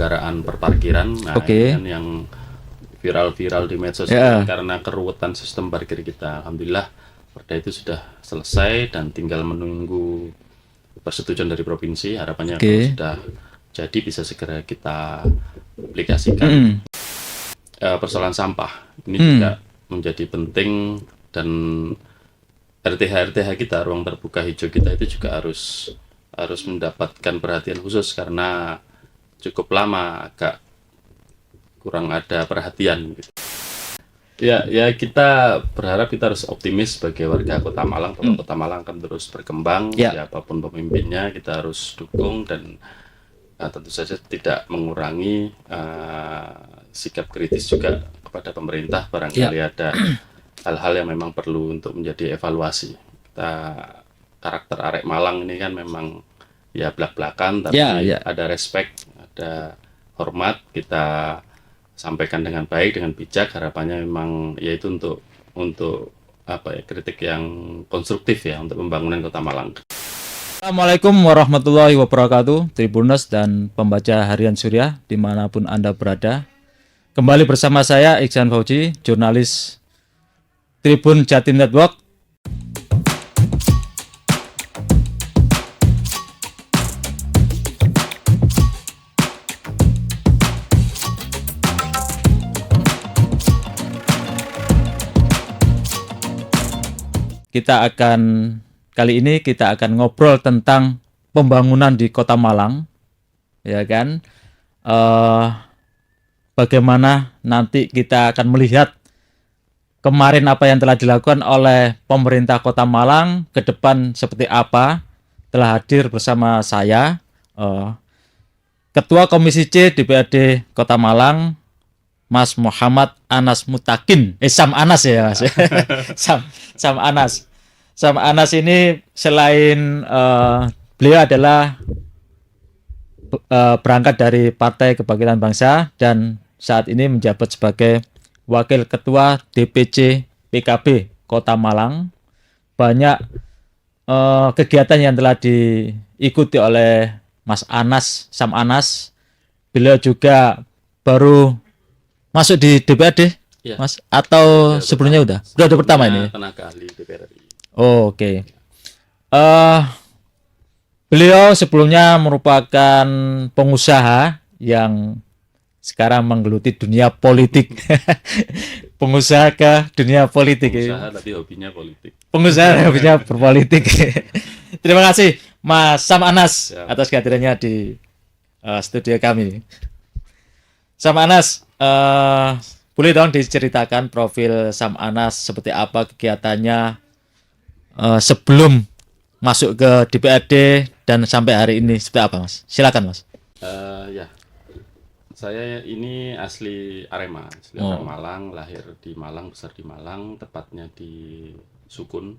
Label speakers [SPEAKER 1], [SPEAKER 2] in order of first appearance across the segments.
[SPEAKER 1] penyelenggaraan perparkiran. Nah, ini kan yang viral-viral di medsos karena keruwetan sistem parkir kita. Alhamdulillah perda itu sudah selesai dan tinggal menunggu persetujuan dari provinsi. Harapannya kalau sudah jadi bisa segera kita aplikasikan. Persoalan sampah ini juga menjadi penting, dan RTH kita, ruang terbuka hijau kita itu juga harus mendapatkan perhatian khusus karena cukup lama agak kurang ada perhatian gitu. Ya kita berharap, kita harus optimis sebagai warga Kota Malang bahwa Kota Malang akan terus berkembang. Siapapun pemimpinnya kita harus dukung, dan tentu saja tidak mengurangi sikap kritis juga kepada pemerintah. Barangkali ada hal-hal yang memang perlu untuk menjadi evaluasi. Karakter arek Malang ini kan memang ya blak-blakan, tapi ada respect, ada hormat, kita sampaikan dengan baik, dengan bijak. Harapannya memang yaitu untuk kritik yang konstruktif ya untuk pembangunan Kota Malang.
[SPEAKER 2] Assalamualaikum warahmatullahi wabarakatuh, Tribuners dan pembaca harian Surya dimanapun Anda berada. Kembali bersama saya Iksan Fauji, jurnalis Tribun Jatim Network. Kali ini kita akan ngobrol tentang pembangunan di Kota Malang, ya kan? Bagaimana nanti kita akan melihat kemarin apa yang telah dilakukan oleh pemerintah Kota Malang, ke depan seperti apa. Telah hadir bersama saya Ketua Komisi C DPRD Kota Malang, Mas Muhammad Anas Mutakin. Sam Anas ya, Mas. Sam Anas. Sam Anas ini selain beliau adalah berangkat dari Partai Kebangkitan Bangsa dan saat ini menjabat sebagai Wakil Ketua DPC PKB Kota Malang. Banyak kegiatan yang telah diikuti oleh Mas Anas, Sam Anas. Beliau juga baru masuk di DPRD, Mas, atau sebelumnya udah pertama ini?
[SPEAKER 1] Tenaga ahli DPR RI.
[SPEAKER 2] Oke. Beliau sebelumnya merupakan pengusaha yang sekarang menggeluti dunia politik. Pengusaha ke dunia politik.
[SPEAKER 1] Pengusaha tapi hobinya politik.
[SPEAKER 2] Pengusaha hobinya berpolitik. Terima kasih Mas Sam Anas atas kehadirannya di studio kami. Sam Anas, boleh dong diceritakan profil Sam Anas seperti apa kegiatannya sebelum masuk ke DPRD dan sampai hari ini seperti apa, Mas? Silakan, Mas.
[SPEAKER 1] Saya ini asli Arema, orang Malang, lahir di Malang, besar di Malang, tepatnya di Sukun,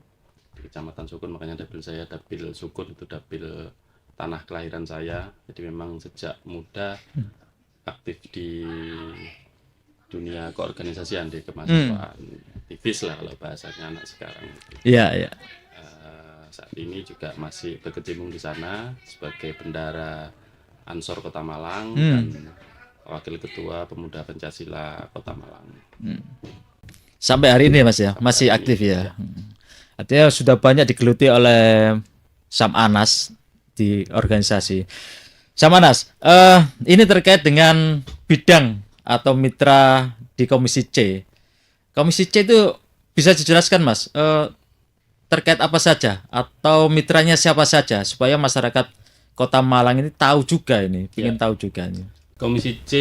[SPEAKER 1] di Kecamatan Sukun. Makanya dapil saya dapil Sukun, itu dapil tanah kelahiran saya. Jadi memang sejak muda aktif di dunia keorganisasian, di kemahasiswaan, aktivis lah kalau bahasanya anak sekarang.
[SPEAKER 2] Iya.
[SPEAKER 1] Saat ini juga masih berkecimpung di sana sebagai bendara Ansor Kota Malang dan Wakil Ketua Pemuda Pancasila Kota Malang.
[SPEAKER 2] Sampai hari ini, Mas ya, masih aktif ya. Artinya sudah banyak digeluti oleh Sam Anas di organisasi. Sam Anas, ini terkait dengan bidang atau mitra di Komisi C. Komisi C itu bisa dijelaskan, Mas, terkait apa saja atau mitranya siapa saja supaya masyarakat Kota Malang ini tahu juga ini, ingin tahu juga ini.
[SPEAKER 1] Komisi C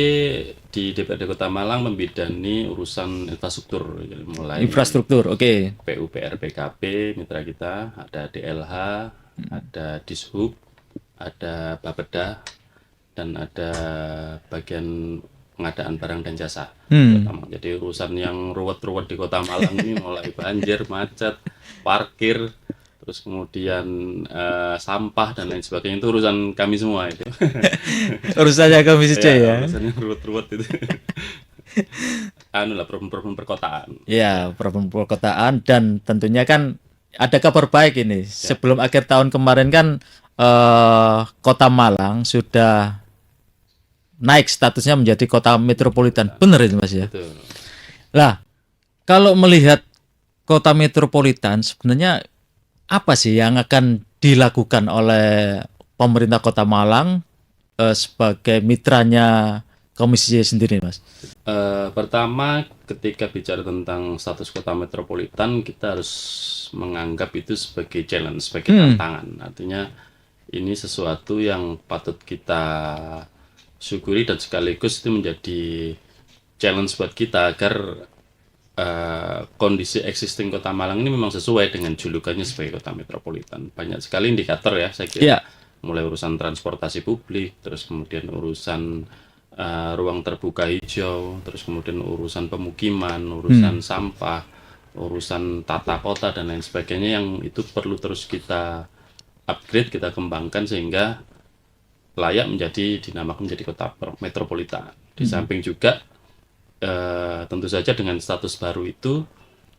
[SPEAKER 1] di DPRD Kota Malang membidani urusan infrastruktur, mulai
[SPEAKER 2] infrastruktur,
[SPEAKER 1] PUPR PKB mitra kita, ada DLH, ada Dishub, ada Bapeda, dan ada bagian pengadaan barang dan jasa. Jadi urusan yang ruwet-ruwet di Kota Malang ini mulai banjir, macet, parkir, terus kemudian sampah dan lain sebagainya, itu urusan kami semua itu.
[SPEAKER 2] Urusannya Komisi C ya.
[SPEAKER 1] Urusannya ruwet-ruwet itu. Problem-problem perkotaan.
[SPEAKER 2] Ya, problem perkotaan, dan tentunya kan ada kabar baik ini. Sebelum akhir tahun kemarin kan Kota Malang sudah naik statusnya menjadi kota metropolitan. Benar itu Mas ya.
[SPEAKER 1] Betul.
[SPEAKER 2] Lah, kalau melihat kota metropolitan sebenarnya apa sih yang akan dilakukan oleh pemerintah Kota Malang sebagai mitranya Komisi Y sendiri, Mas?
[SPEAKER 1] Pertama, ketika bicara tentang status kota metropolitan, kita harus menganggap itu sebagai challenge, sebagai tantangan. Artinya ini sesuatu yang patut kita syukuri dan sekaligus itu menjadi challenge buat kita agar kondisi existing Kota Malang ini memang sesuai dengan julukannya sebagai kota metropolitan. Banyak sekali indikator ya, saya kira.
[SPEAKER 2] Yeah.
[SPEAKER 1] Mulai urusan transportasi publik, terus kemudian urusan ruang terbuka hijau, terus kemudian urusan pemukiman, urusan sampah, urusan tata kota dan lain sebagainya yang itu perlu terus kita upgrade, kita kembangkan sehingga layak menjadi dinamakan menjadi kota metropolitan. Di samping juga tentu saja dengan status baru itu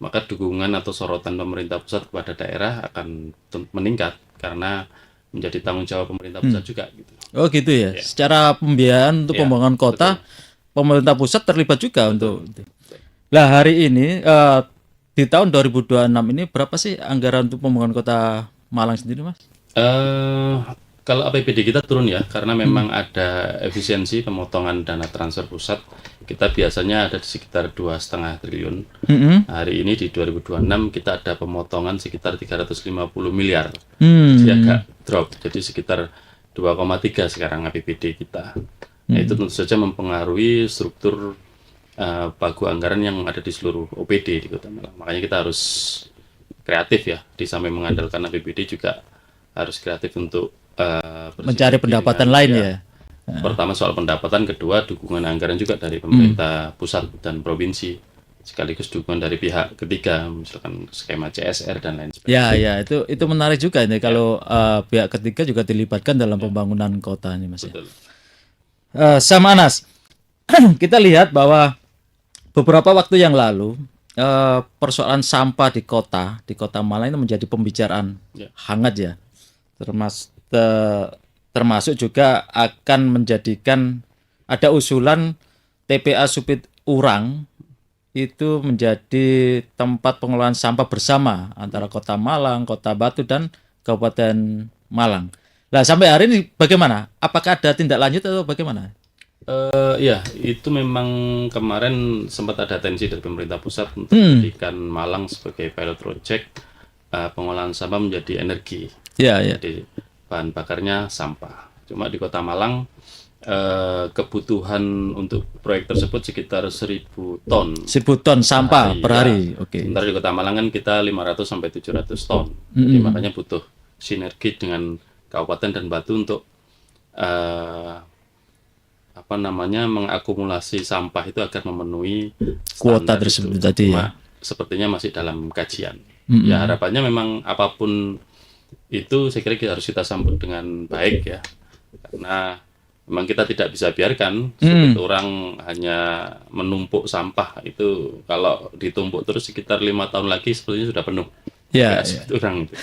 [SPEAKER 1] maka dukungan atau sorotan pemerintah pusat kepada daerah akan meningkat karena menjadi tanggung jawab pemerintah pusat juga gitu.
[SPEAKER 2] Oh gitu ya. Secara pembiayaan untuk pembangunan kota, pemerintah pusat terlibat juga untuk. Lah hari ini di tahun 2026 ini berapa sih anggaran untuk pembangunan kota Malang sendiri, Mas?
[SPEAKER 1] Kalau APBD kita turun ya, karena memang ada efisiensi pemotongan dana transfer pusat. Kita biasanya ada di sekitar 2,5 triliun. Hari ini di 2026 kita ada pemotongan sekitar 350 miliar. Jadi agak drop, jadi sekitar 2,3 sekarang APBD kita. Nah, itu tentu saja mempengaruhi struktur pagu anggaran yang ada di seluruh OPD di Kota Malang. Makanya kita harus kreatif ya, di samping mengandalkan APBD juga harus kreatif untuk
[SPEAKER 2] mencari pendapatan lain ya.
[SPEAKER 1] Pertama soal pendapatan, kedua dukungan anggaran juga dari pemerintah pusat dan provinsi, sekaligus dukungan dari pihak ketiga, misalkan skema CSR dan lain sebagainya.
[SPEAKER 2] Ya, itu menarik juga ini kalau pihak ketiga juga dilibatkan dalam pembangunan kota ini, Mas.
[SPEAKER 1] Betul.
[SPEAKER 2] Sama Anas, kita lihat bahwa beberapa waktu yang lalu persoalan sampah di kota Malang ini menjadi pembicaraan hangat ya, termasuk juga akan menjadikan ada usulan TPA Supit Urang itu menjadi tempat pengelolaan sampah bersama antara Kota Malang, Kota Batu dan Kabupaten Malang. Nah, sampai hari ini bagaimana? Apakah ada tindak lanjut atau bagaimana?
[SPEAKER 1] Ya, itu memang kemarin sempat ada tensi dari pemerintah pusat untuk menjadikan Malang sebagai pilot project pengolahan sampah menjadi energi. Jadi bahan bakarnya sampah. Cuma di Kota Malang kebutuhan untuk proyek tersebut sekitar 1.000 ton.
[SPEAKER 2] 1.000 ton sampah per hari. Oke.
[SPEAKER 1] Sementara di Kota Malang kan kita 500 sampai 700 ton. Jadi makanya butuh sinergi dengan Kabupaten dan Batu untuk mengakumulasi sampah itu agar memenuhi
[SPEAKER 2] kuota tersebut tadi ya.
[SPEAKER 1] Sepertinya masih dalam kajian. Ya harapannya memang apapun itu saya kira harus kita sambut dengan baik ya, karena memang kita tidak bisa biarkan Supit Urang hanya menumpuk sampah itu. Kalau ditumpuk terus sekitar 5 tahun lagi sepertinya sudah penuh Supit Urang itu.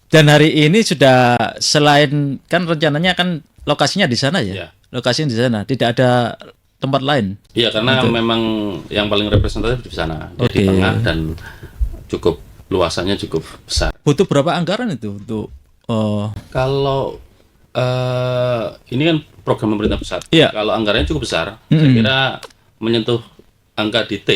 [SPEAKER 2] Dan hari ini sudah, selain kan rencananya kan lokasinya di sana ya, lokasinya di sana, tidak ada tempat lain.
[SPEAKER 1] Iya, karena memang yang paling representatif di sana, di tengah dan cukup luasannya cukup besar.
[SPEAKER 2] Butuh berapa anggaran itu untuk
[SPEAKER 1] kalau ini kan program pemerintah pusat. Kalau anggarannya cukup besar, saya kira menyentuh angka di T.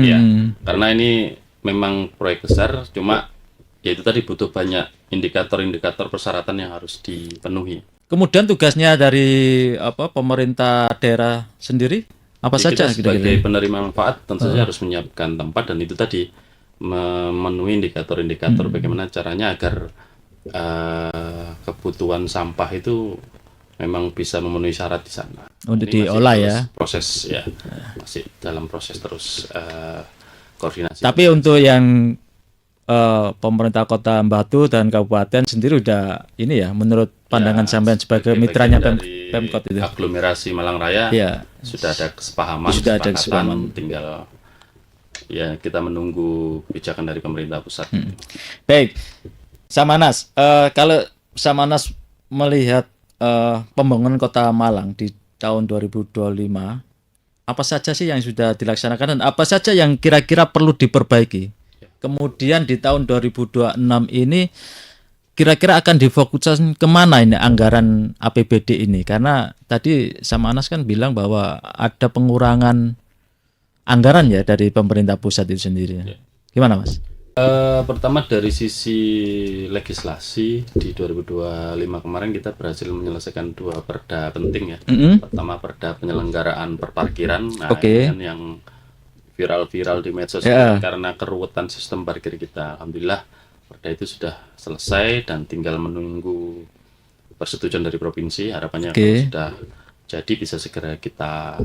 [SPEAKER 1] Ya, karena ini memang proyek besar, cuma ya itu tadi butuh banyak indikator-indikator persyaratan yang harus dipenuhi.
[SPEAKER 2] Kemudian tugasnya dari pemerintah daerah sendiri apa saja?
[SPEAKER 1] Kita sebagai penerima manfaat tentu saja harus menyiapkan tempat, dan itu tadi memenuhi indikator-indikator bagaimana caranya agar kebutuhan sampah itu memang bisa memenuhi syarat di sana.
[SPEAKER 2] Untuk diolah ya.
[SPEAKER 1] Proses ya, masih dalam proses terus koordinasi.
[SPEAKER 2] Tapi untuk yang pemerintah Kota Batu dan Kabupaten sendiri udah ini ya, menurut pandangan sampean sebagai mitranya Pemkot itu.
[SPEAKER 1] Aglomerasi Malang Raya sudah ada kesepahaman. Tinggal ya kita menunggu kebijakan dari pemerintah pusat.
[SPEAKER 2] Baik, Samanas, kalau Samanas melihat pembangunan Kota Malang di tahun 2025, apa saja sih yang sudah dilaksanakan dan apa saja yang kira-kira perlu diperbaiki? Kemudian di tahun 2026 ini kira-kira akan difokuskan kemana ini anggaran APBD ini? Karena tadi sama Anas kan bilang bahwa ada pengurangan anggaran ya dari pemerintah pusat itu sendiri. Gimana Mas?
[SPEAKER 1] Pertama dari sisi legislasi di 2025 kemarin kita berhasil menyelesaikan 2 perda penting ya. Pertama perda penyelenggaraan perparkiran, nah ini kan yang viral-viral di medsos karena keruwetan sistem parkir kita. Alhamdulillah perda itu sudah selesai dan tinggal menunggu persetujuan dari provinsi. Harapannya kalau sudah jadi bisa segera kita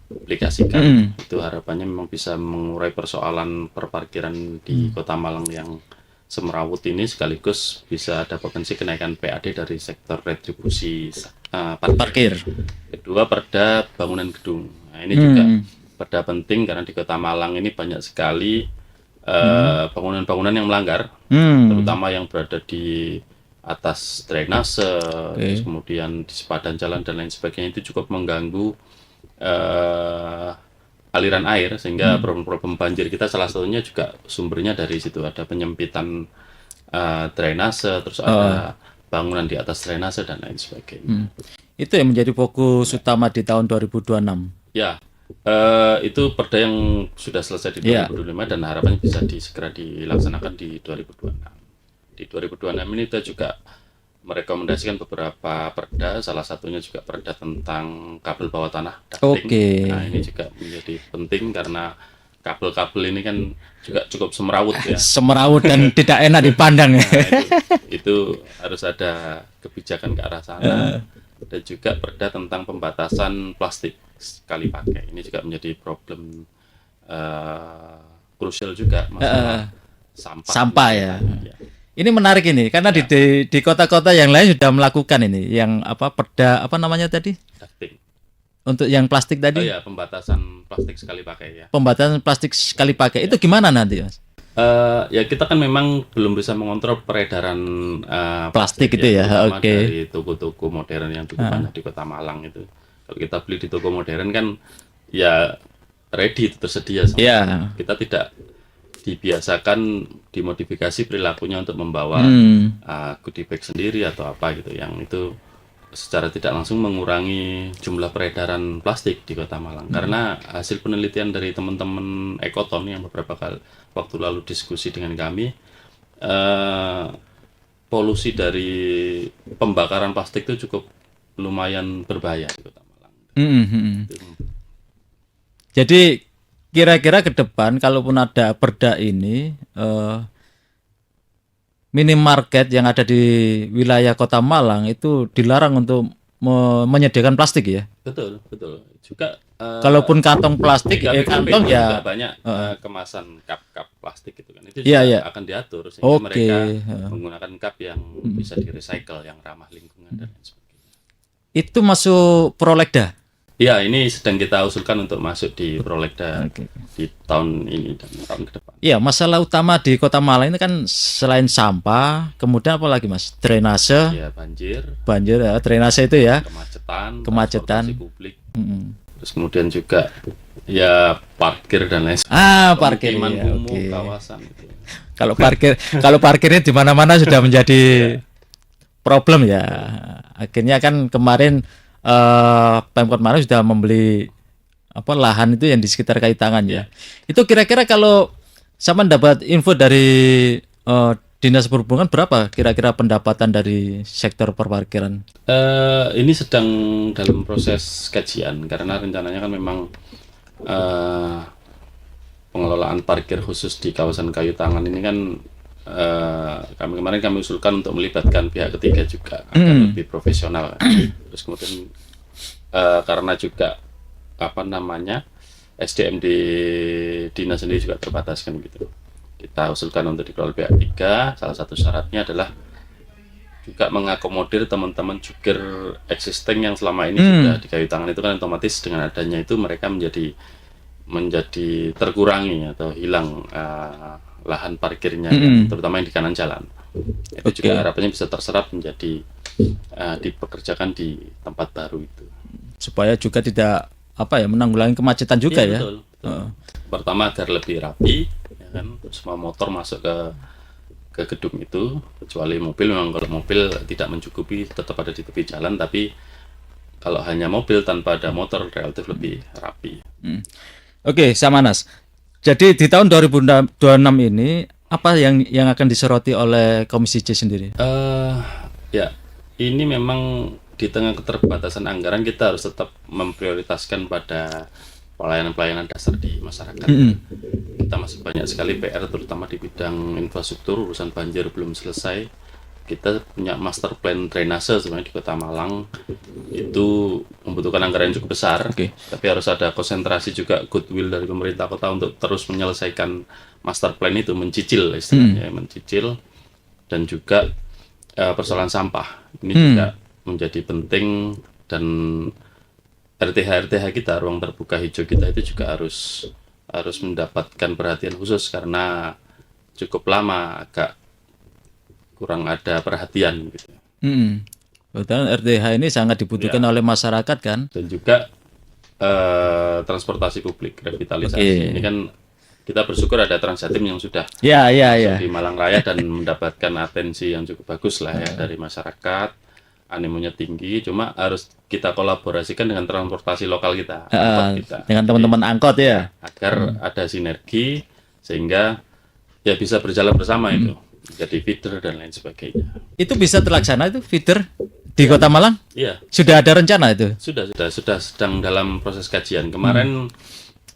[SPEAKER 1] aplikasikan. Itu harapannya memang bisa mengurai persoalan perparkiran di Kota Malang yang semerawut ini, sekaligus bisa ada potensi kenaikan PAD dari sektor retribusi parkir. Kedua perda bangunan gedung. Nah ini juga perda penting karena di Kota Malang ini banyak sekali bangunan-bangunan yang melanggar, terutama yang berada di atas drainase, terus kemudian di sepadan jalan dan lain sebagainya, itu cukup mengganggu aliran air, sehingga problem-problem banjir kita salah satunya juga sumbernya dari situ, ada penyempitan drainase, terus ada bangunan di atas drainase dan lain sebagainya.
[SPEAKER 2] Itu yang menjadi fokus utama di tahun 2026.
[SPEAKER 1] Ya, itu perda yang sudah selesai di 2025 dan harapannya bisa segera dilaksanakan di 2026. Di 2026 ini kita juga merekomendasikan beberapa perda, salah satunya juga perda tentang kabel bawah tanah, ducting. Nah ini juga menjadi penting karena kabel-kabel ini kan juga cukup semerawut ya.
[SPEAKER 2] Semerawut dan tidak enak dipandang ya.
[SPEAKER 1] Itu harus ada kebijakan ke arah sana. Dan juga perda tentang pembatasan plastik sekali pakai. Ini juga menjadi problem krusial juga, masalah sampah
[SPEAKER 2] ya. Ini menarik ini karena di kota-kota yang lain sudah melakukan ini, yang perda namanya tadi?
[SPEAKER 1] Ducting.
[SPEAKER 2] Untuk yang plastik tadi?
[SPEAKER 1] Pembatasan plastik sekali pakai ya.
[SPEAKER 2] Pembatasan plastik sekali pakai itu gimana nanti, Mas?
[SPEAKER 1] Ya kita kan memang belum bisa mengontrol peredaran
[SPEAKER 2] plastik itu ya.
[SPEAKER 1] Dari toko-toko modern yang cukup banyak di Kota Malang itu. Kalau kita beli di toko modern kan ya ready, itu tersedia sama. Kita tidak dibiasakan dimodifikasi perilakunya untuk membawa goodie bag sendiri atau apa gitu, yang itu secara tidak langsung mengurangi jumlah peredaran plastik di Kota Malang. Karena hasil penelitian dari teman-teman Ekoton yang beberapa kali waktu lalu diskusi dengan kami, polusi dari pembakaran plastik itu cukup lumayan berbahaya di Kota Malang.
[SPEAKER 2] Jadi kira-kira ke depan kalaupun ada perda ini, minimarket yang ada di wilayah Kota Malang itu dilarang untuk menyediakan plastik ya?
[SPEAKER 1] Betul. Juga
[SPEAKER 2] kalaupun kantong plastik, kantong ya
[SPEAKER 1] banyak kemasan cup plastik itu kan, itu juga akan diatur sehingga mereka menggunakan cup yang bisa di-recycle, yang ramah lingkungan dan lain sebagainya.
[SPEAKER 2] Itu masuk prolegda?
[SPEAKER 1] Ya, ini sedang kita usulkan untuk masuk di prolegda di tahun ini dan tahun ke depan.
[SPEAKER 2] Iya, masalah utama di Kota Malang ini kan selain sampah, kemudian apa lagi Mas? Drainase.
[SPEAKER 1] Ya, banjir
[SPEAKER 2] ya, drainase itu ya.
[SPEAKER 1] Kemacetan. Publik. Terus kemudian juga ya parkir dan lain
[SPEAKER 2] sebagainya. Parkir
[SPEAKER 1] kawasan itu.
[SPEAKER 2] Kalau parkirnya di mana-mana sudah menjadi problem ya. Akhirnya kan kemarin Pemkot Malang sudah membeli lahan itu yang di sekitar Kayu Tangan ya. Itu kira-kira kalau sama dapat info dari Dinas Perhubungan, berapa kira-kira pendapatan dari sektor perparkiran?
[SPEAKER 1] Ini sedang dalam proses kajian karena rencananya kan memang pengelolaan parkir khusus di kawasan Kayu Tangan ini kan kami usulkan untuk melibatkan pihak ketiga juga agar lebih profesional. Terus kemudian karena juga SDM di dinas sendiri juga terbatas kan gitu. Kita usulkan untuk dikelola pihak ketiga. Salah satu syaratnya adalah juga mengakomodir teman-teman jukir existing yang selama ini sudah di Kayu Tangan itu kan, otomatis dengan adanya itu mereka menjadi terkurangi atau hilang lahan parkirnya, terutama yang di kanan jalan. Itu juga harapannya bisa terserap menjadi dipekerjakan di tempat baru itu.
[SPEAKER 2] Supaya juga tidak menanggulangi kemacetan juga ya.
[SPEAKER 1] Betul, betul. Pertama agar lebih rapi, ya kan, semua motor masuk ke gedung itu, kecuali mobil. Memang kalau mobil tidak mencukupi, tetap ada di tepi jalan, tapi kalau hanya mobil tanpa ada motor relatif lebih rapi.
[SPEAKER 2] Oke, Samanas. Jadi di tahun 2026 ini apa yang akan disoroti oleh Komisi C sendiri?
[SPEAKER 1] Ya, ini memang di tengah keterbatasan anggaran kita harus tetap memprioritaskan pada pelayanan-pelayanan dasar di masyarakat. Kita masih banyak sekali PR, terutama di bidang infrastruktur. Urusan banjir belum selesai. Kita punya master plan drainase sebenarnya di Kota Malang, itu membutuhkan anggaran yang cukup besar. Tapi harus ada konsentrasi juga, goodwill dari pemerintah kota untuk terus menyelesaikan master plan itu, mencicil istilahnya, mencicil. Dan juga persoalan sampah ini juga menjadi penting, dan RTH kita, ruang terbuka hijau kita itu juga harus mendapatkan perhatian khusus karena cukup lama agak kurang ada perhatian gitu.
[SPEAKER 2] Betul, RTH ini sangat dibutuhkan oleh masyarakat kan.
[SPEAKER 1] Dan juga transportasi publik, revitalisasi. Ini kan kita bersyukur ada Transjatim yang sudah di Malang Raya dan mendapatkan atensi yang cukup bagus lah ya dari masyarakat. Animonya tinggi, cuma harus kita kolaborasikan dengan transportasi lokal kita,
[SPEAKER 2] dengan teman-teman angkot ya,
[SPEAKER 1] agar ada sinergi sehingga ya bisa berjalan bersama itu, jadi feeder dan lain sebagainya.
[SPEAKER 2] Itu bisa terlaksana itu feeder di Kota Malang?
[SPEAKER 1] Iya.
[SPEAKER 2] Sudah ada rencana itu?
[SPEAKER 1] Sudah sedang dalam proses kajian. Kemarin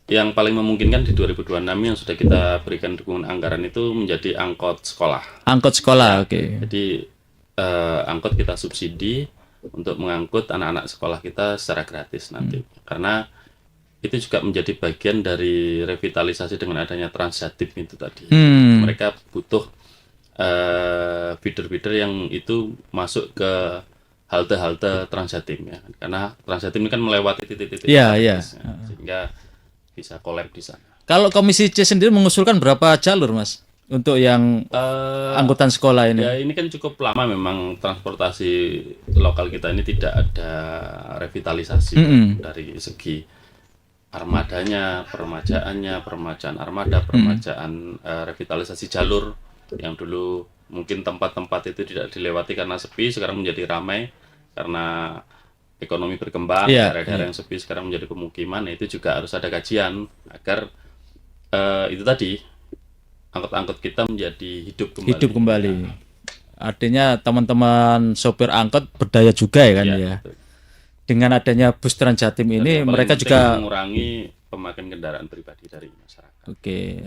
[SPEAKER 1] yang paling memungkinkan di 2026 yang sudah kita berikan dukungan anggaran itu menjadi angkot sekolah.
[SPEAKER 2] Angkot sekolah, oke.
[SPEAKER 1] Jadi angkot kita subsidi untuk mengangkut anak-anak sekolah kita secara gratis nanti, karena itu juga menjadi bagian dari revitalisasi dengan adanya Transjatim itu tadi. Mereka butuh feeder-feeder yang itu masuk ke halte-halte Transjatim ya, karena Transjatim ini kan melewati titik-titik sehingga bisa collab di sana.
[SPEAKER 2] Kalau Komisi C sendiri mengusulkan berapa jalur, Mas, untuk yang angkutan sekolah ini?
[SPEAKER 1] Ya, ini kan cukup lama memang transportasi lokal kita ini tidak ada revitalisasi dari segi armadanya, permajaan armada, permajaan revitalisasi jalur yang dulu mungkin tempat-tempat itu tidak dilewati karena sepi, sekarang menjadi ramai karena ekonomi berkembang, daerah-daerah yang sepi sekarang menjadi pemukiman. Nah, itu juga harus ada kajian agar itu tadi angkot-angkot kita menjadi hidup kembali. Artinya teman-teman sopir angkot berdaya juga ya kan ya.
[SPEAKER 2] Betul. Dengan adanya bus Transjatim ini mereka juga
[SPEAKER 1] mengurangi pemakaian kendaraan pribadi dari masyarakat.
[SPEAKER 2] Oke.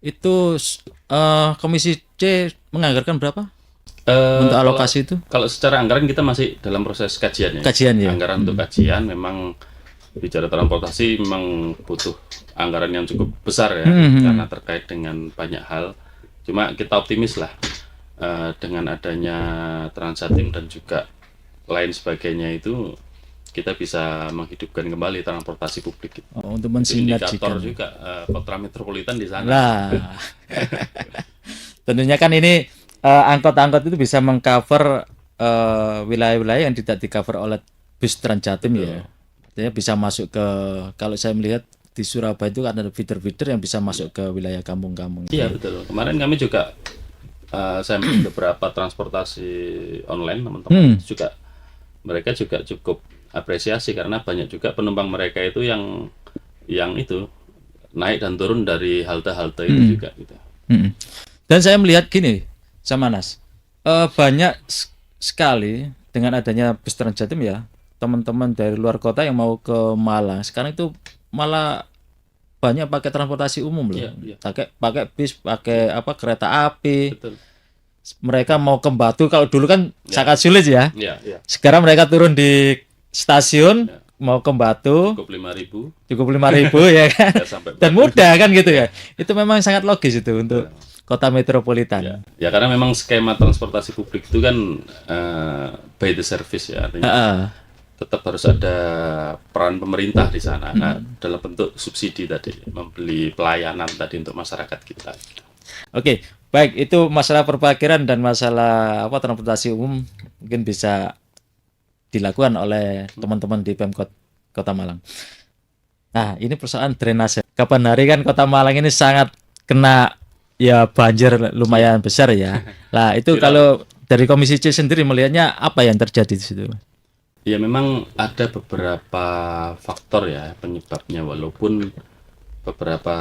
[SPEAKER 2] Itu Komisi C menganggarkan berapa? Untuk alokasi itu?
[SPEAKER 1] Kalau secara anggaran kita masih dalam proses kajian ya. Anggaran untuk kajian memang bicara transportasi memang butuh anggaran yang cukup besar ya, karena terkait dengan banyak hal. Cuma kita optimis lah dengan adanya Transjatim dan juga lain sebagainya itu kita bisa menghidupkan kembali transportasi publik.
[SPEAKER 2] Untuk mensinergikan.
[SPEAKER 1] Indikator juga kota metropolitan di sana.
[SPEAKER 2] Nah, tentunya kan ini angkot-angkot itu bisa mengcover wilayah-wilayah yang tidak di-cover oleh bus Transjatim ya. Artinya bisa masuk ke, kalau saya melihat di Surabaya itu ada feeder-feeder yang bisa masuk ke wilayah kampung-kampung.
[SPEAKER 1] Iya betul. Kemarin kami juga saya beberapa transportasi online teman-teman juga, mereka juga cukup apresiasi karena banyak juga penumpang mereka itu yang itu naik dan turun dari halte-halte itu juga gitu.
[SPEAKER 2] Dan saya melihat gini, Samanas, banyak sekali dengan adanya bus Transjatim ya, teman-teman dari luar kota yang mau ke Malang sekarang itu malah banyak pakai transportasi umum loh. Pakai bis, pakai kereta api. Betul. Mereka mau ke Batu, kalau dulu kan sangat sulit ya. Sekarang mereka turun di stasiun mau ke Batu cukup 5.000 ya kan. Dan mudah kan gitu ya. Itu memang sangat logis itu untuk kota metropolitan.
[SPEAKER 1] Ya karena memang skema transportasi publik itu kan by the service ya, artinya tetap harus ada peran pemerintah di sana dalam bentuk subsidi tadi, membeli pelayanan tadi untuk masyarakat kita.
[SPEAKER 2] Oke, baik, itu masalah perparkiran dan masalah transportasi umum mungkin bisa dilakukan oleh teman-teman di Pemkot Kota Malang. Nah, ini persoalan drainase. Kapan hari kan Kota Malang ini sangat kena ya banjir lumayan besar ya. Lah, itu kalau dari Komisi C sendiri melihatnya apa yang terjadi di situ?
[SPEAKER 1] Ya memang ada beberapa faktor ya penyebabnya, walaupun beberapa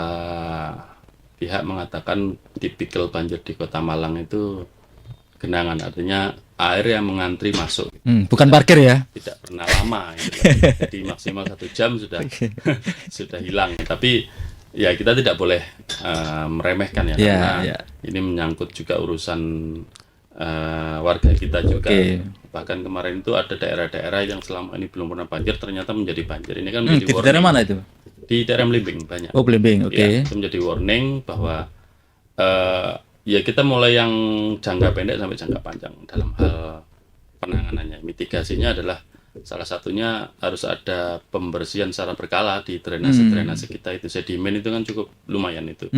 [SPEAKER 1] pihak mengatakan tipikal banjir di Kota Malang itu genangan, artinya air yang mengantri masuk.
[SPEAKER 2] Bukan parkir ya?
[SPEAKER 1] Tidak pernah lama, gitu. Jadi maksimal 1 jam sudah sudah hilang. Tapi ya kita tidak boleh meremehkan ya, karena ini menyangkut juga urusan warga kita juga. Bahkan kemarin itu ada daerah-daerah yang selama ini belum pernah banjir ternyata menjadi banjir. Ini kan menjadi warning.
[SPEAKER 2] Daerah mana itu?
[SPEAKER 1] Di daerah Melimbing banyak.
[SPEAKER 2] Oh, Melimbing, oke.
[SPEAKER 1] Ya, itu menjadi warning bahwa ya kita mulai yang jangka pendek sampai jangka panjang dalam hal penanganannya. Mitigasinya adalah salah satunya harus ada pembersihan secara berkala di drainase kita. Itu sedimen itu kan cukup lumayan itu,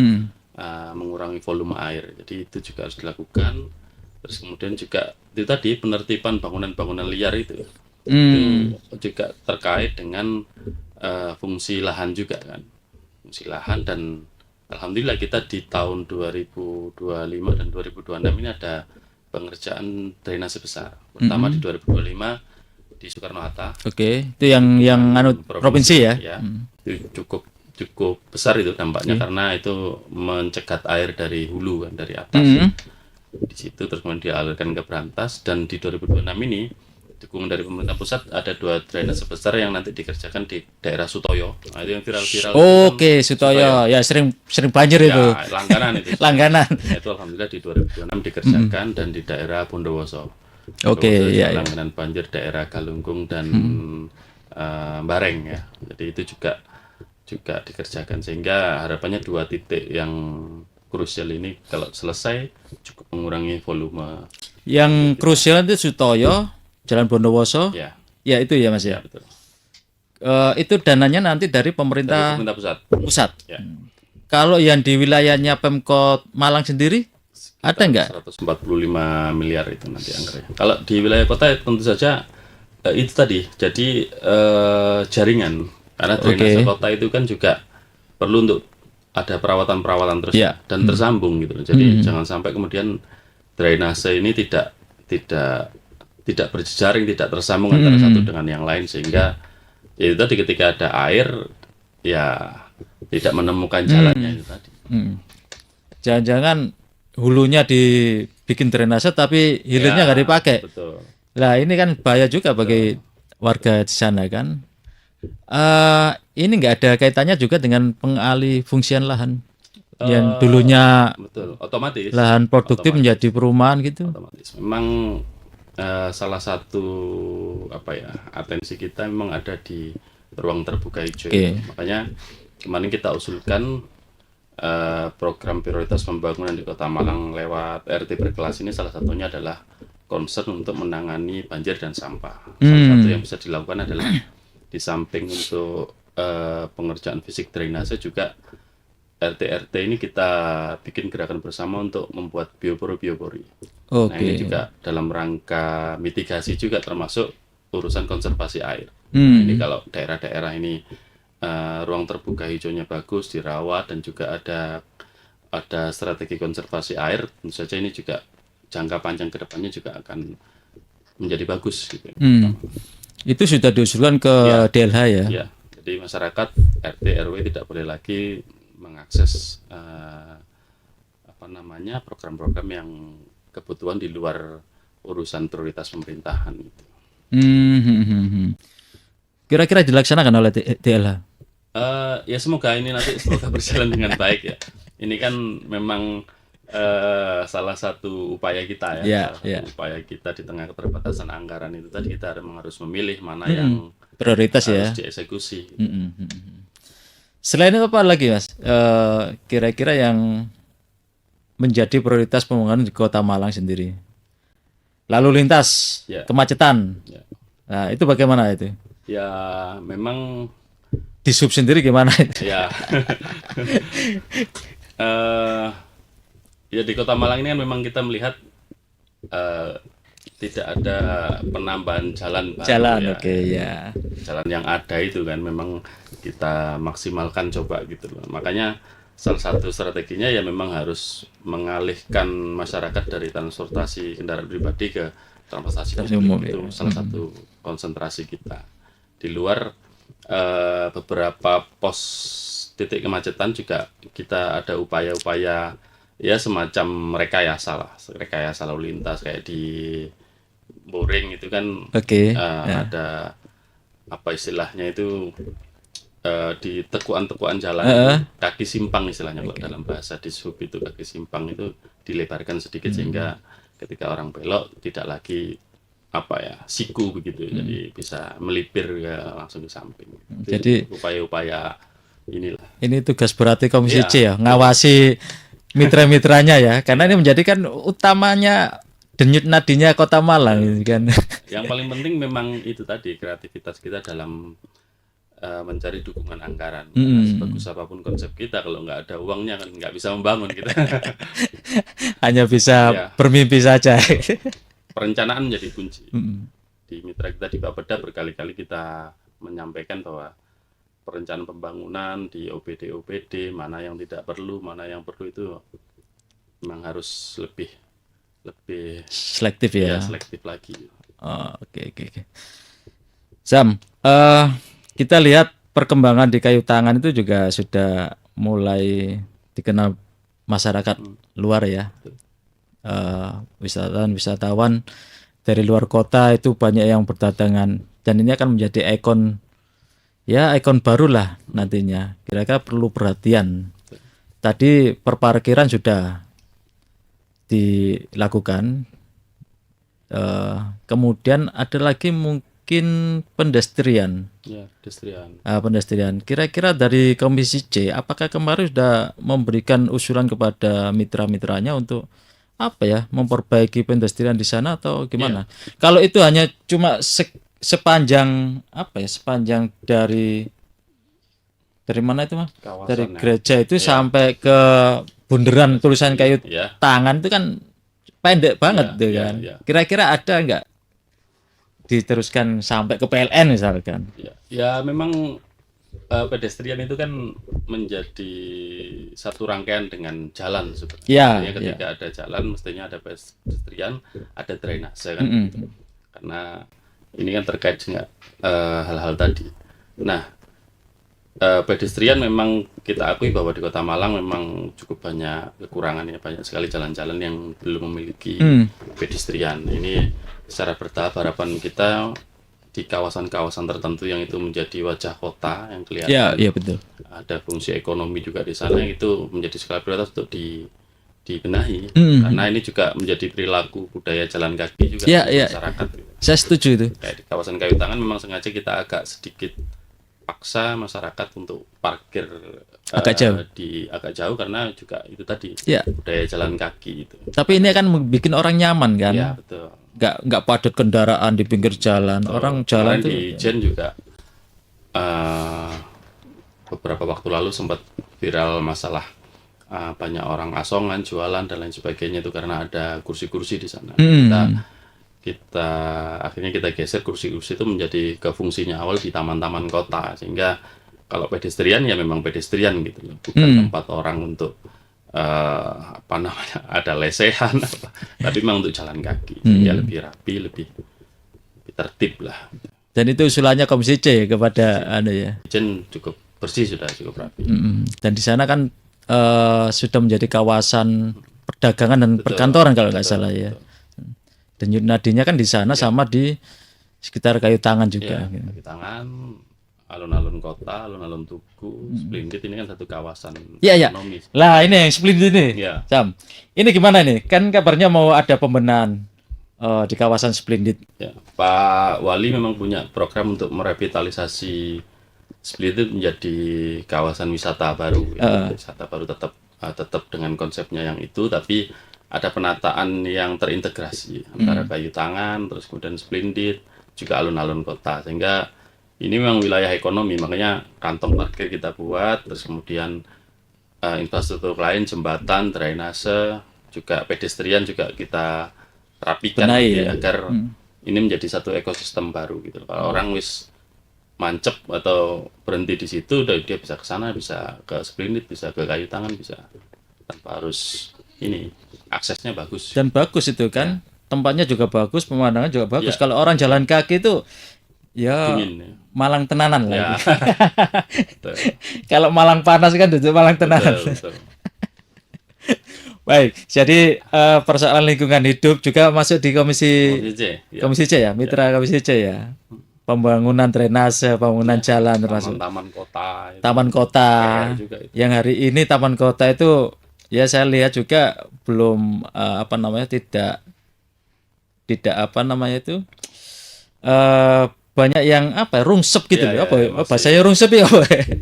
[SPEAKER 1] mengurangi volume air. Jadi itu juga harus dilakukan. Terus kemudian juga itu tadi penertiban bangunan-bangunan liar itu juga terkait dengan fungsi lahan juga kan, fungsi lahan. Dan alhamdulillah kita di tahun 2025 dan 2026 ini ada pengerjaan drainase besar. Pertama di 2025 di Soekarno-Hatta.
[SPEAKER 2] Oke, itu yang provinsi ya.
[SPEAKER 1] Itu cukup besar itu dampaknya, karena itu mencegat air dari hulu kan, dari atas. Di situ terus kemudian dialirkan ke Brantas, dan di 2026 ini dukungan dari pemerintah pusat ada 2 drainase besar yang nanti dikerjakan di daerah Sutoyo. Nah, itu yang viral-viral.
[SPEAKER 2] Oke, Sutoyo. Ya sering banjir
[SPEAKER 1] ya,
[SPEAKER 2] itu.
[SPEAKER 1] Langganan itu.
[SPEAKER 2] Langganan.
[SPEAKER 1] Ya, itu alhamdulillah di 2026 dikerjakan, dan di daerah Bondowoso.
[SPEAKER 2] Oke, ya.
[SPEAKER 1] Langganan banjir daerah Galunggung dan Bareng ya. Jadi itu juga dikerjakan, sehingga harapannya 2 titik yang krusial ini kalau selesai cukup mengurangi volume.
[SPEAKER 2] Yang krusial itu Sutoyo, Jalan Bondowoso.
[SPEAKER 1] Ya.
[SPEAKER 2] Ya itu ya Mas ya.
[SPEAKER 1] Betul.
[SPEAKER 2] Itu dananya nanti dari pemerintah pusat.
[SPEAKER 1] Ya.
[SPEAKER 2] Kalau yang di wilayahnya Pemkot Malang sendiri ada nggak?
[SPEAKER 1] 145 miliar itu nanti anggarannya. Kalau di wilayah kota tentu saja itu tadi. Jadi jaringan, karena drainase kota itu kan juga perlu untuk ada perawatan terus dan tersambung gitu. Jadi jangan sampai kemudian drainase ini tidak berjejaring, tidak tersambung antara satu dengan yang lain, sehingga ya itu tadi ketika ada air ya tidak menemukan jalannya itu tadi.
[SPEAKER 2] Jangan-jangan hulunya dibikin drainase tapi hilirnya nggak dipakai.
[SPEAKER 1] Betul.
[SPEAKER 2] Lah ini kan bahaya juga bagi warga di sana kan. Ini nggak ada kaitannya juga dengan pengalih fungsian lahan yang dulunya
[SPEAKER 1] otomatis
[SPEAKER 2] lahan produktif menjadi perumahan gitu.
[SPEAKER 1] Otomatis. Memang salah satu atensi kita memang ada di ruang terbuka hijau. Makanya kemarin kita usulkan program prioritas pembangunan di Kota Malang lewat RT berkelas ini, salah satunya adalah concern untuk menangani banjir dan sampah. Salah satu yang bisa dilakukan adalah di samping untuk pengerjaan fisik drainase, juga RT ini kita bikin gerakan bersama untuk membuat biopori. Nah ini juga dalam rangka mitigasi juga, termasuk urusan konservasi air. Ini kalau daerah-daerah ini ruang terbuka hijaunya bagus, dirawat, dan juga ada strategi konservasi air, tentu saja ini juga jangka panjang ke depannya juga akan menjadi bagus gitu.
[SPEAKER 2] Itu sudah diusulkan ke DLH ya?
[SPEAKER 1] Ya, jadi masyarakat RT RW tidak boleh lagi mengakses program-program yang kebutuhan di luar urusan prioritas pemerintahan itu.
[SPEAKER 2] Kira-kira dilaksanakan oleh DLH?
[SPEAKER 1] Ya semoga berjalan dengan baik ya. Ini kan memang salah satu upaya kita upaya kita di tengah keterbatasan anggaran itu tadi, kita harus memilih mana yang
[SPEAKER 2] prioritas
[SPEAKER 1] harus dieksekusi.
[SPEAKER 2] Selain itu apa lagi Mas? Kira-kira yang menjadi prioritas pembangunan di Kota Malang sendiri? Lalu lintas, kemacetan. Nah, itu bagaimana itu?
[SPEAKER 1] Ya, memang
[SPEAKER 2] di sub sendiri gimana itu?
[SPEAKER 1] Ya. Ya di Kota Malang ini kan memang kita melihat tidak ada penambahan jalan baru
[SPEAKER 2] Jalan,
[SPEAKER 1] ya.
[SPEAKER 2] oke ya.
[SPEAKER 1] Jalan yang ada itu kan memang kita maksimalkan coba gitu loh. Makanya salah satu strateginya ya memang harus mengalihkan masyarakat dari transportasi kendaraan pribadi ke transportasi
[SPEAKER 2] Umum,
[SPEAKER 1] publik. Itu
[SPEAKER 2] ya.
[SPEAKER 1] salah satu konsentrasi kita. Di luar beberapa pos titik kemacetan juga kita ada upaya-upaya ya semacam rekayasa lalu lintas kayak di Boring itu kan
[SPEAKER 2] Oke.
[SPEAKER 1] ada apa istilahnya itu di tekuan-tekuan jalan kaki simpang istilahnya kalau dalam bahasa dishub itu kaki simpang itu dilebarkan sedikit sehingga ketika orang belok tidak lagi apa ya siku begitu jadi bisa melipir ya langsung ke samping.
[SPEAKER 2] Jadi
[SPEAKER 1] upaya-upaya inilah.
[SPEAKER 2] ini tugas berarti Komisi C ya, ngawasi mitra-mitranya ya, karena ini menjadikan utamanya denyut nadinya Kota Malang gitu kan.
[SPEAKER 1] Yang paling penting memang itu tadi kreativitas kita dalam mencari dukungan anggaran. Karena sebagus apapun konsep kita, kalau nggak ada uangnya kan nggak bisa membangun kita.
[SPEAKER 2] Hanya bisa
[SPEAKER 1] Ya.
[SPEAKER 2] bermimpi saja.
[SPEAKER 1] Perencanaan menjadi kunci. Di mitra kita di Bapeda berkali-kali kita menyampaikan bahwa perencanaan pembangunan di OPD mana yang tidak perlu, mana yang perlu itu memang harus lebih
[SPEAKER 2] Selektif ya.
[SPEAKER 1] selektif lagi.
[SPEAKER 2] Oh, oke. Sam, kita lihat perkembangan di kayu tangan itu juga sudah mulai dikenal masyarakat luar ya. Wisatawan dari luar kota itu banyak yang berdatangan dan ini akan menjadi ikon baru lah nantinya. Kira-kira perlu perhatian. Tadi perparkiran sudah dilakukan. Kemudian ada lagi mungkin pedestrian.
[SPEAKER 1] Ya, pedestrian.
[SPEAKER 2] Pedestrian. Kira-kira dari Komisi C, apakah kemarin sudah memberikan usulan kepada mitra-mitranya untuk memperbaiki pedestrian di sana atau gimana? Kalau itu hanya cuma sepanjang sepanjang dari mana itu Mas? Dari gereja itu sampai ke bundaran tulisan kayu tangan itu kan pendek banget tuh kan. Kira-kira ada nggak diteruskan sampai ke PLN misalkan?
[SPEAKER 1] Ya memang pedestrian itu kan menjadi satu rangkaian dengan jalan sebenarnya. Ketika ada jalan mestinya ada pedestrian, ada drainase kan. Karena ini kan terkait dengan hal-hal tadi. Nah, pedestrian memang kita akui bahwa di Kota Malang memang cukup banyak kekurangannya, banyak sekali jalan-jalan yang belum memiliki pedestrian. Ini secara bertahap harapan kita di kawasan-kawasan tertentu yang itu menjadi wajah kota yang kelihatan.
[SPEAKER 2] Iya betul.
[SPEAKER 1] Ada fungsi ekonomi juga di sana itu menjadi skala prioritas untuk dibenahi. Karena ini juga menjadi perilaku budaya jalan kaki juga masyarakat.
[SPEAKER 2] Saya setuju itu.
[SPEAKER 1] Kayak di kawasan kayu tangan memang sengaja kita agak sedikit paksa masyarakat untuk parkir agak jauh karena juga itu tadi budaya jalan kaki itu.
[SPEAKER 2] Tapi ini akan bikin orang nyaman kan?
[SPEAKER 1] Iya betul.
[SPEAKER 2] Nggak padat kendaraan di pinggir jalan. Orang jalan
[SPEAKER 1] tuh. Di Jen juga beberapa waktu lalu sempat viral masalah banyak orang asongan jualan dan lain sebagainya itu karena ada kursi-kursi di sana. Kita akhirnya kita geser kursi-kursi itu menjadi ke fungsinya awal di taman-taman kota sehingga kalau pedestrian ya memang pedestrian gitu loh, bukan tempat orang untuk ada lesehan tapi memang untuk jalan kaki ya lebih rapi, lebih tertib lah.
[SPEAKER 2] Dan itu usulannya Komisi C kepada
[SPEAKER 1] Jen cukup bersih, sudah cukup rapi.
[SPEAKER 2] Dan di sana kan sudah menjadi kawasan perdagangan dan perkantoran kalau nggak salah ya. Dan nadinya kan di sana sama di sekitar kayu tangan juga.
[SPEAKER 1] Kayu tangan, alun-alun kota, alun-alun Tugu, Splendid ini kan satu kawasan
[SPEAKER 2] ekonomi. Lah ini yang Splendid ini, Sam. Ini gimana nih? Kan kabarnya mau ada pembenahan di kawasan Splendid.
[SPEAKER 1] Pak Wali memang punya program untuk merevitalisasi Splendid menjadi kawasan wisata baru. Wisata baru tetap dengan konsepnya yang itu, tapi ada penataan yang terintegrasi antara kayu tangan, terus kemudian Splendid, juga alun-alun kota, sehingga ini memang wilayah ekonomi, makanya kantong parkir kita buat, terus kemudian infrastruktur lain, jembatan, drainase, juga pedestrian juga kita rapikan
[SPEAKER 2] benahi,
[SPEAKER 1] gitu,
[SPEAKER 2] ya.
[SPEAKER 1] agar ini menjadi satu ekosistem baru gitu. Kalau orang wis mancep atau berhenti di situ, dia bisa ke sana, bisa ke Sprinit, bisa ke Kayu Tangan, bisa tanpa harus ini aksesnya bagus.
[SPEAKER 2] Dan bagus itu kan, tempatnya juga bagus, pemandangan juga bagus.
[SPEAKER 1] Ya.
[SPEAKER 2] Kalau orang jalan kaki itu ya
[SPEAKER 1] Dingin, ya.
[SPEAKER 2] Malang tenanan lah.
[SPEAKER 1] Ya.
[SPEAKER 2] Itu. Kalau Malang panas kan itu Malang tenanan.
[SPEAKER 1] Betul.
[SPEAKER 2] Baik, jadi persoalan lingkungan hidup juga masuk di komisi
[SPEAKER 1] Komisi
[SPEAKER 2] C ya, mitra komisi C ya. Pembangunan drainase, pembangunan jalan termasuk
[SPEAKER 1] taman kota.
[SPEAKER 2] taman kota.
[SPEAKER 1] juga itu.
[SPEAKER 2] Yang hari ini taman kota itu ya saya lihat juga belum tidak apa namanya itu banyak yang rungsep gitu
[SPEAKER 1] Ya,
[SPEAKER 2] bahasanya rungsep ya.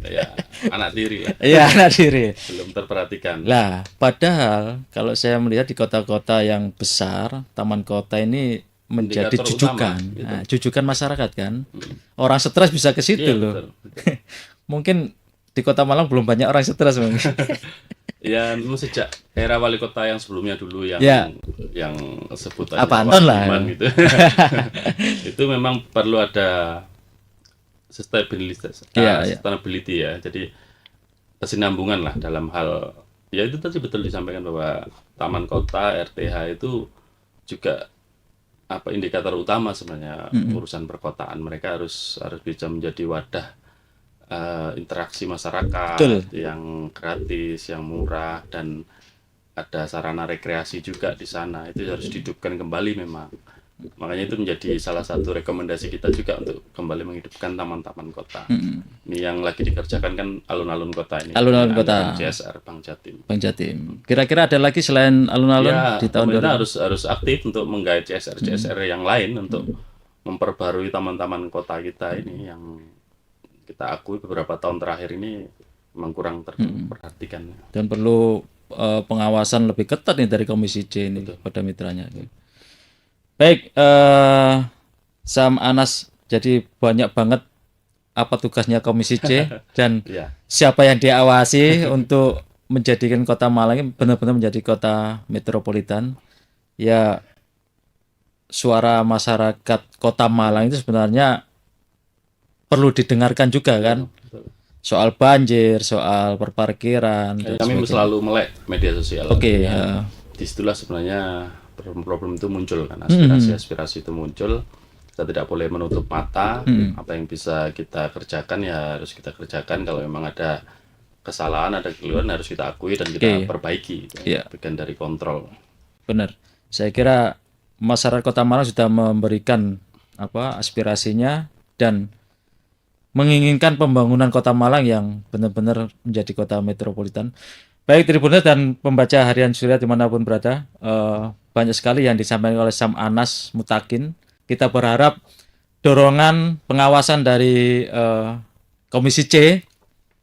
[SPEAKER 1] Ya, anak tiri ya.
[SPEAKER 2] Iya, anak tiri.
[SPEAKER 1] Belum terperhatikan.
[SPEAKER 2] Lah, padahal kalau saya melihat di kota-kota yang besar, taman kota ini menjadi
[SPEAKER 1] Indikator
[SPEAKER 2] jujukan.
[SPEAKER 1] utama, gitu.
[SPEAKER 2] Nah, jujukan masyarakat kan. Orang stres bisa ke situ
[SPEAKER 1] Iya,
[SPEAKER 2] loh.
[SPEAKER 1] betul.
[SPEAKER 2] Mungkin di Kota Malang belum banyak orang stres mungkin.
[SPEAKER 1] Ya, sejak era wali kota yang sebelumnya dulu yang sebutannya
[SPEAKER 2] Apa, Anton lah.
[SPEAKER 1] gitu. Itu memang perlu ada sustainability ya. Jadi kesinambungan lah dalam hal ya itu tadi betul disampaikan bahwa taman kota RTH itu juga indikator utama sebenarnya urusan perkotaan. Mereka harus bisa menjadi wadah interaksi masyarakat.
[SPEAKER 2] Betul.
[SPEAKER 1] Yang gratis, yang murah, dan ada sarana rekreasi juga di sana. Itu harus dihidupkan kembali memang. Makanya itu menjadi salah satu rekomendasi kita juga untuk kembali menghidupkan taman-taman kota. Ini yang lagi dikerjakan kan alun-alun kota ini.
[SPEAKER 2] Alun-alun kota.
[SPEAKER 1] CSR Bank Jatim.
[SPEAKER 2] Bang Jatim. Kira-kira ada lagi selain alun-alun
[SPEAKER 1] Ya,
[SPEAKER 2] di tahun
[SPEAKER 1] pemerintah
[SPEAKER 2] 2000?
[SPEAKER 1] harus aktif untuk menggait CSR yang lain untuk memperbarui taman-taman kota kita ini yang kita akui beberapa tahun terakhir ini memang kurang terperhatikan.
[SPEAKER 2] Dan perlu pengawasan lebih ketat nih dari Komisi C ini pada mitranya. Baik, Sam Anas, jadi banyak banget apa tugasnya Komisi C dan siapa yang diawasi untuk menjadikan Kota Malang ini benar-benar menjadi kota metropolitan. Ya, suara masyarakat Kota Malang itu sebenarnya perlu didengarkan juga kan. Soal banjir, soal perparkiran.
[SPEAKER 1] Kami selalu melek media sosial.
[SPEAKER 2] Oke.
[SPEAKER 1] Disitulah sebenarnya problem itu muncul kan, aspirasi itu muncul. Kita tidak boleh menutup mata. Apa yang bisa kita kerjakan ya harus kita kerjakan. Kalau memang ada kesalahan, ada kekeliruan harus kita akui dan kita perbaiki. Bagian dari kontrol.
[SPEAKER 2] Benar. Saya kira masyarakat Kota Malang sudah memberikan aspirasinya dan menginginkan pembangunan Kota Malang yang benar-benar menjadi kota metropolitan. Baik Tribuners dan pembaca Harian Surya dimanapun berada, banyak sekali yang disampaikan oleh Sam Anas Mutakin. Kita berharap dorongan pengawasan dari Komisi C.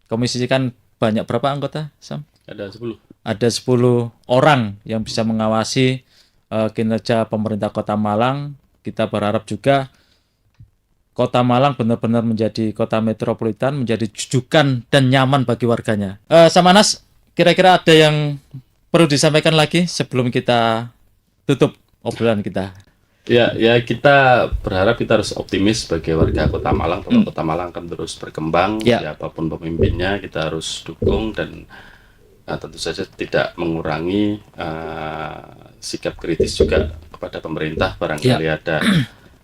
[SPEAKER 2] Komisi C kan banyak berapa anggota, Sam?
[SPEAKER 1] Ada 10.
[SPEAKER 2] Ada 10 orang yang bisa mengawasi kinerja pemerintah Kota Malang. Kita berharap juga Kota Malang benar-benar menjadi kota metropolitan, menjadi jujukan dan nyaman bagi warganya. Sam Anas, kira-kira ada yang perlu disampaikan lagi sebelum kita tutup obrolan kita?
[SPEAKER 1] Ya kita berharap kita harus optimis sebagai warga Kota Malang bahwa Kota Malang akan terus berkembang. Siapapun pemimpinnya kita harus dukung dan tentu saja tidak mengurangi sikap kritis juga kepada pemerintah. Barangkali ada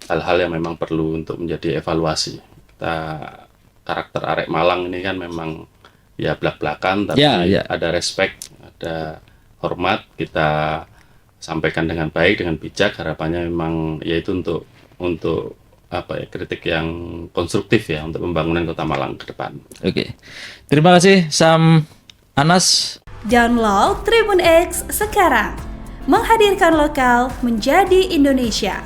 [SPEAKER 1] hal-hal yang memang perlu untuk menjadi evaluasi. Karakter Arek Malang ini kan memang ya belak-belakan, tapi ada respect, ada hormat. Kita sampaikan dengan baik, dengan bijak. Harapannya memang yaitu untuk kritik yang konstruktif ya untuk pembangunan Kota Malang ke depan.
[SPEAKER 2] Oke. Terima kasih Sam Anas.
[SPEAKER 3] Download Tribun X sekarang. Menghadirkan lokal menjadi Indonesia.